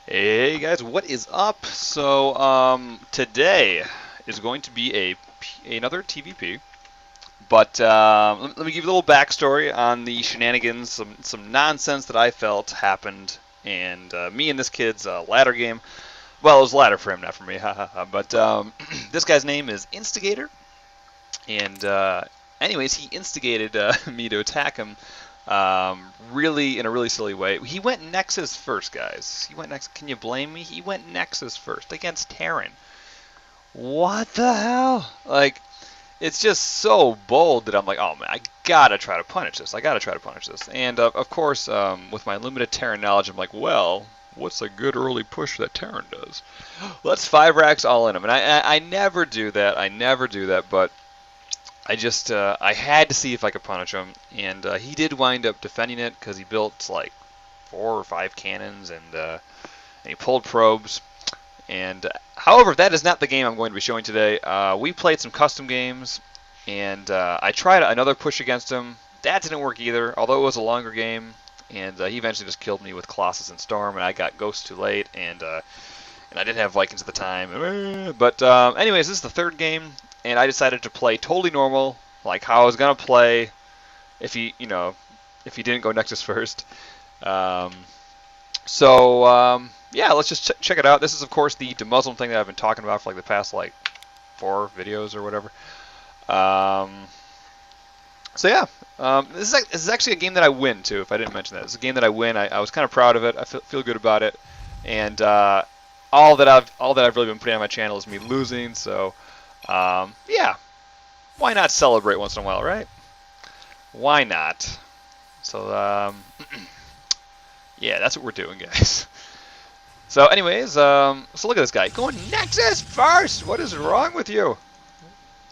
Hey guys, what is up? So today is going to be another TvP, but let me give you a little backstory on the shenanigans, some nonsense that I felt happened, and me and this kid's ladder game. Well, it was ladder for him, not for me, but this guy's name is Instigator, and anyways, he instigated me to attack him. Really in a really silly way. He went Nexus first, guys. He went Nexus. Can you blame me? He went Nexus first against Terran. What the hell? Like, it's just so bold that I'm like, oh man, I gotta try to punish this. I gotta try to punish this. And of course, with my limited Terran knowledge, I'm like, well, what's a good early push that Terran does? Let's 5 racks all in him. And I never do that. I never do that, but I had to see if I could punish him, and he did wind up defending it because he built like 4 or 5 cannons, and he pulled probes. And however, that is not the game I'm going to be showing today. We played some custom games, and I tried another push against him. That didn't work either, although it was a longer game, and he eventually just killed me with Colossus and Storm, and I got Ghost too late, and I didn't have Vikings at the time. But anyways, this is the third game, and I decided to play totally normal, like how I was gonna play if he didn't go Nexus first. Yeah, let's just check it out. This is of course the demuzzle thing that I've been talking about for like the past like 4 videos or whatever. So yeah, this is actually a game that I win too. If I didn't mention that, it's a game that I win. I was kind of proud of it. I feel good about it, and all that I've really been putting on my channel is me losing. So yeah, why not celebrate once in a while, right? Why not? So yeah, that's what we're doing, guys. So anyways, so look at this guy going Nexus first. What is wrong with you?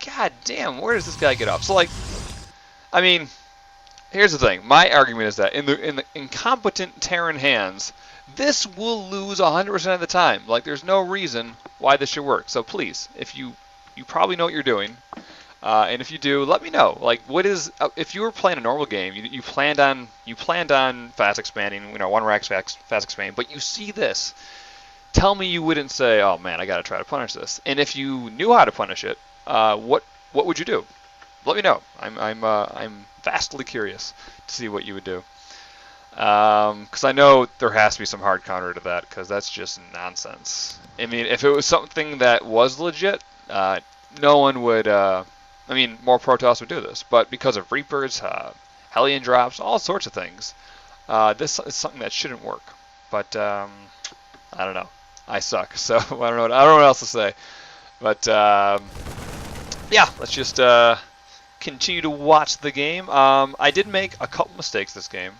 God damn, where does this guy get off? So like, I mean, here's the thing. My argument is that in the incompetent Terran hands, this will lose 100% of the time. Like, there's no reason why this should work. So please, if you probably know what you're doing, and if you do, let me know. Like, what is if you were playing a normal game, you planned on fast expanding, 1 rack fast expanding, but you see this, tell me you wouldn't say, oh man, I got to try to punish this. And if you knew how to punish it, what would you do? Let me know. I'm vastly curious to see what you would do. Because I know there has to be some hard counter to that, because that's just nonsense. I mean, if it was something that was legit, no one would. I mean, more Protoss would do this, but because of Reapers, Hellion drops, all sorts of things, this is something that shouldn't work. But I don't know. I suck, so I don't know what else to say. But yeah, let's just continue to watch the game. I did make a couple mistakes this game.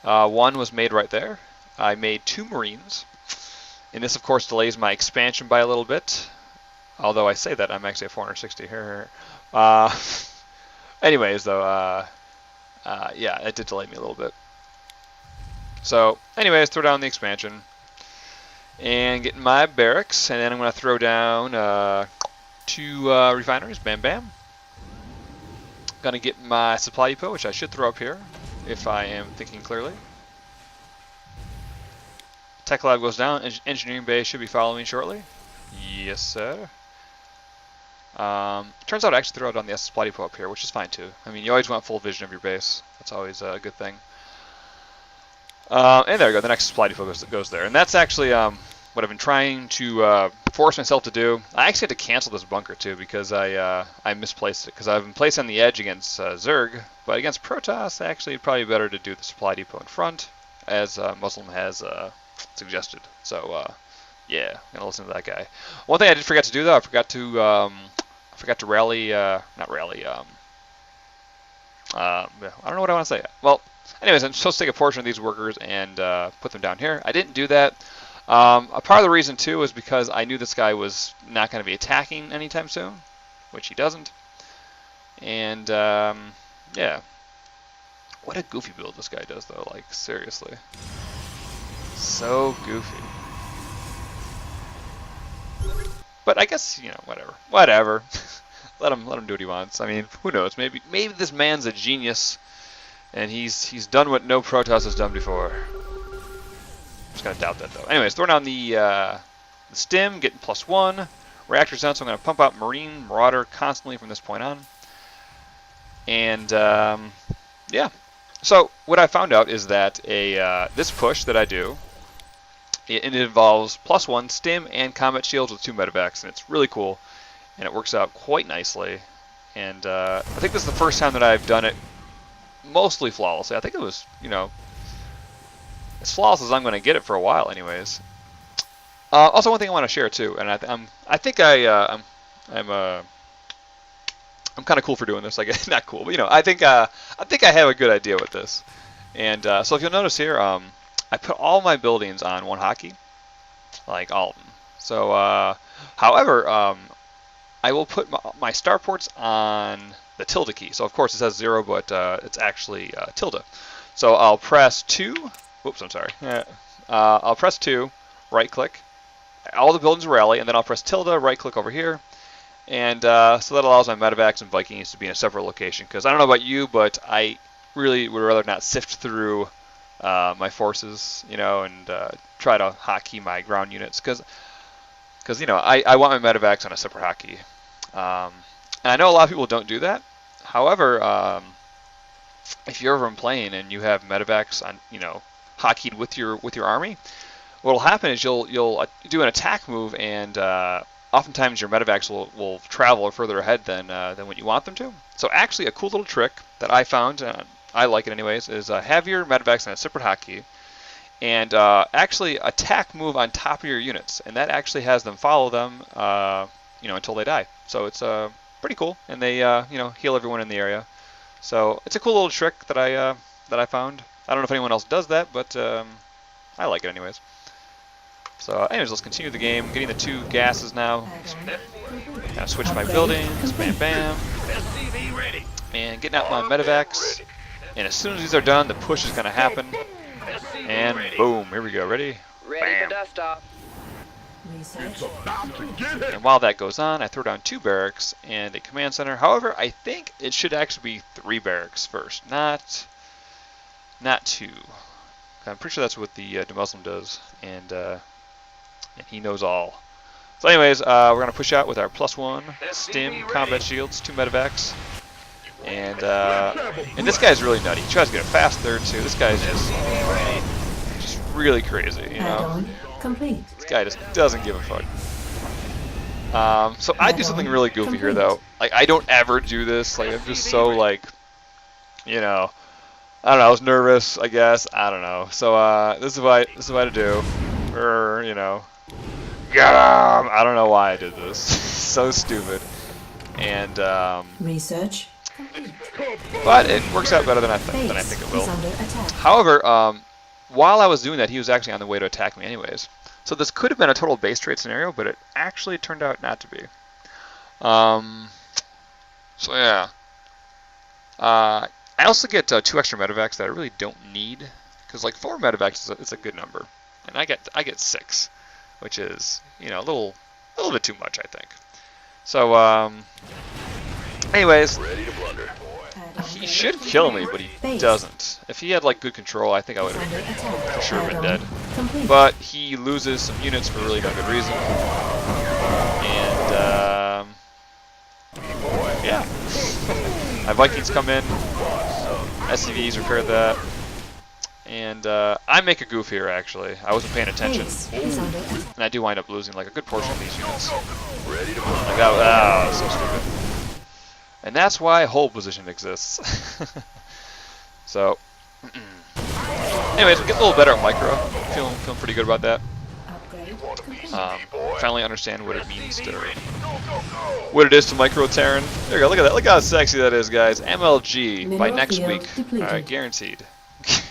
One was made right there. I made 2 Marines, and this of course delays my expansion by a little bit. Although I say that, I'm actually at 460 here. Anyways, though, yeah, it did delay me a little bit. So, anyways, throw down the expansion and get my barracks, and then I'm going to throw down 2 refineries. Bam, bam. Gonna get my supply depot, which I should throw up here, if I am thinking clearly. Tech lab goes down. Engineering bay should be following shortly. Yes, sir. Turns out I actually throw down the supply depot up here, which is fine too. I mean, you always want full vision of your base. That's always a good thing. And there we go. The next supply depot goes there, and that's actually what I've been trying to force myself to do. I actually had to cancel this bunker too because I misplaced it, because I've been placed on the edge against Zerg, but against Protoss, actually it'd probably be better to do the supply depot in front, as Muslim has suggested. So yeah, I'm gonna listen to that guy. One thing I did forget to do though, I forgot to rally, not rally. I don't know what I want to say. Well, anyways, I'm supposed to take a portion of these workers and put them down here. I didn't do that. A part of the reason too was because I knew this guy was not going to be attacking anytime soon, which he doesn't. And yeah, what a goofy build this guy does though. Like, seriously, so goofy. But I guess, whatever. let him do what he wants. I mean, who knows? Maybe this man's a genius, and he's done what no Protoss has done before. Just gonna doubt that though. Anyways, throwing on the stim, getting +1. Reactor's done, so I'm gonna pump out Marine Marauder constantly from this point on. And yeah. So what I found out is that this push that I do, it involves +1 stim and combat shields with 2 medevacs, and it's really cool, and it works out quite nicely. And I think this is the first time that I've done it mostly flawlessly. I think it was, you know, as flawless as I'm going to get it for a while, anyways. Also, one thing I want to share too, and I'm kind of cool for doing this. I guess not cool, but you know, I think I have a good idea with this. And so if you'll notice here, I put all my buildings on one hotkey, like all of them. So, however, I will put my starports on the tilde key. So of course it says 0, but it's actually tilde. So I'll press 2. Whoops, I'm sorry. I'll press 2, right click. All the buildings rally, and then I'll press tilde, right click over here. And so that allows my medevacs and Vikings to be in a separate location. Because I don't know about you, but I really would rather not sift through my forces, you know, and try to hotkey my ground units. Because you know, I want my medevacs on a separate hotkey. And I know a lot of people don't do that. However, if you're ever playing and you have medevacs on, you know, hotkeyed with your army, what'll happen is you'll do an attack move, and oftentimes your medevacs will travel further ahead than what you want them to. So actually, a cool little trick that I found, I like it anyways, is have your medevacs on a separate hotkey, and actually attack move on top of your units, and that actually has them follow them, you know, until they die. So it's pretty cool, and they you know, heal everyone in the area. So it's a cool little trick that I found. I don't know if anyone else does that, but I like it anyways. So anyways, let's continue the game. Getting the 2 gases now. Kind of switch my buildings. Bam, bam. And getting out my medevacs. And as soon as these are done, the push is going to happen. And boom, here we go. Ready? Bam. And while that goes on, I throw down 2 barracks and a command center. However, I think it should actually be 3 barracks first, not 2. I'm pretty sure that's what the Muslim does, and he knows all. So anyways, we're going to push out with our +1 stim, combat shields, 2 medevacs. And this guy's really nutty. He tries to get a fast third too. This guy's just really crazy, you know. This guy just doesn't give a fuck. So I do something really goofy here though. Like, I don't ever do this. Like, I'm just so, like, you know, I don't know. I was nervous, I guess. I don't know. So this is what I do. Or, you know, get him! I don't know why I did this. So stupid. And research. But it works out better than I think it will. However, while I was doing that, he was actually on the way to attack me anyways. So this could have been a total base trade scenario, but it actually turned out not to be. So yeah. I also get 2 extra medevacs that I really don't need, because like 4 medevacs is a good number, and I get 6, which is, you know, a little bit too much, I think. So anyways, he should kill me, but he doesn't. If he had like good control, I think I would have for sure been dead. But he loses some units for really no good reason, and yeah, my Vikings come in. SCVs repair that, and I make a goof here actually. I wasn't paying attention, and I do wind up losing like a good portion of these units. Like that was so stupid. And that's why hold position exists. So, anyways, we get a little better at micro. Feeling pretty good about that. Finally understand what it means to, what it is to micro Terran. There you go. Look at that. Look how sexy that is, guys. MLG by next week. All right, guaranteed.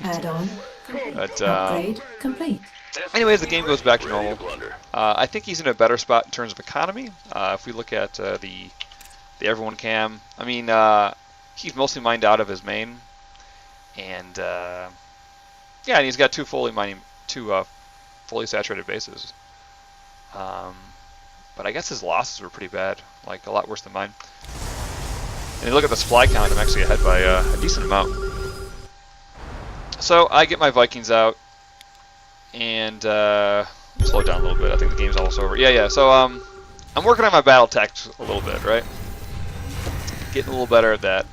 But anyways, the game goes back to normal. I think he's in a better spot in terms of economy. If we look at the everyone cam, I mean, he's mostly mined out of his main, and yeah, and he's got two fully saturated bases. But I guess his losses were pretty bad, like a lot worse than mine. And you look at the supply count, I'm actually ahead by a decent amount. So I get my Vikings out, And slow down a little bit. I think the game's almost over. Yeah. So I'm working on my battle tactics a little bit, right? Getting a little better at that.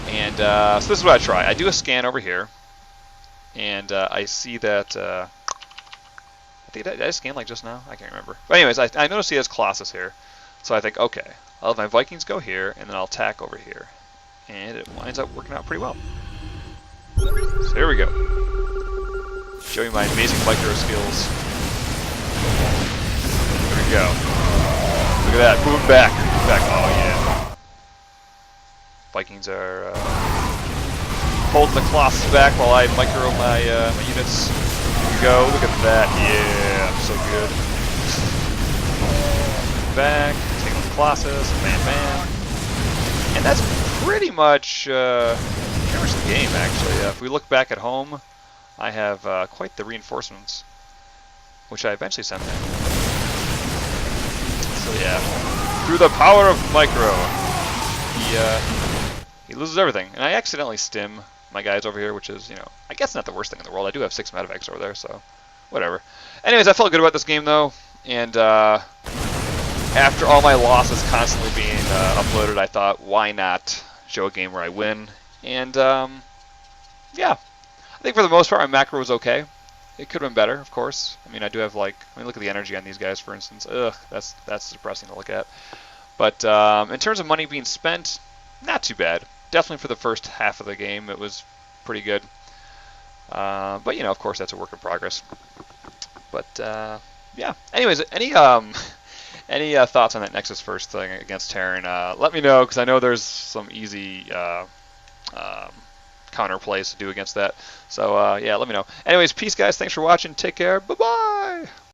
And so this is what I try. I do a scan over here, and I see that. I think did I scan like just now? I can't remember. But anyways, I notice he has Colossus here, so I think, okay, I'll have my Vikings go here, and then I'll attack over here, and it winds up working out pretty well. So here we go. Show you my amazing micro skills. There we go. Look at that. Boom back. Back. Oh, yeah. Vikings are holding the Colossus back while I micro my, my units. Here we go. Look at that. Yeah. I'm so good. Back. Take on the Colossus. Bam, bam. And that's pretty much the game, actually. If we look back at home, I have quite the reinforcements, which I eventually sent in. So yeah, through the power of micro, he loses everything. And I accidentally stim my guys over here, which is, you know, I guess not the worst thing in the world. I do have 6 medevacs over there, so whatever. Anyways, I felt good about this game, though. And after all my losses constantly being uploaded, I thought, why not show a game where I win? And yeah, I think for the most part my macro was okay. It could have been better, of course. I mean, I do have like, I mean, look at the energy on these guys, for instance. Ugh, that's depressing to look at. But in terms of money being spent, not too bad. Definitely for the first half of the game, it was pretty good. But you know, of course, that's a work in progress. But yeah. Anyways, any thoughts on that Nexus first thing against Terran? Let me know, because I know there's some easy counter plays to do against that. So yeah, let me know. Anyways, peace, guys. Thanks for watching. Take care. Bye-bye.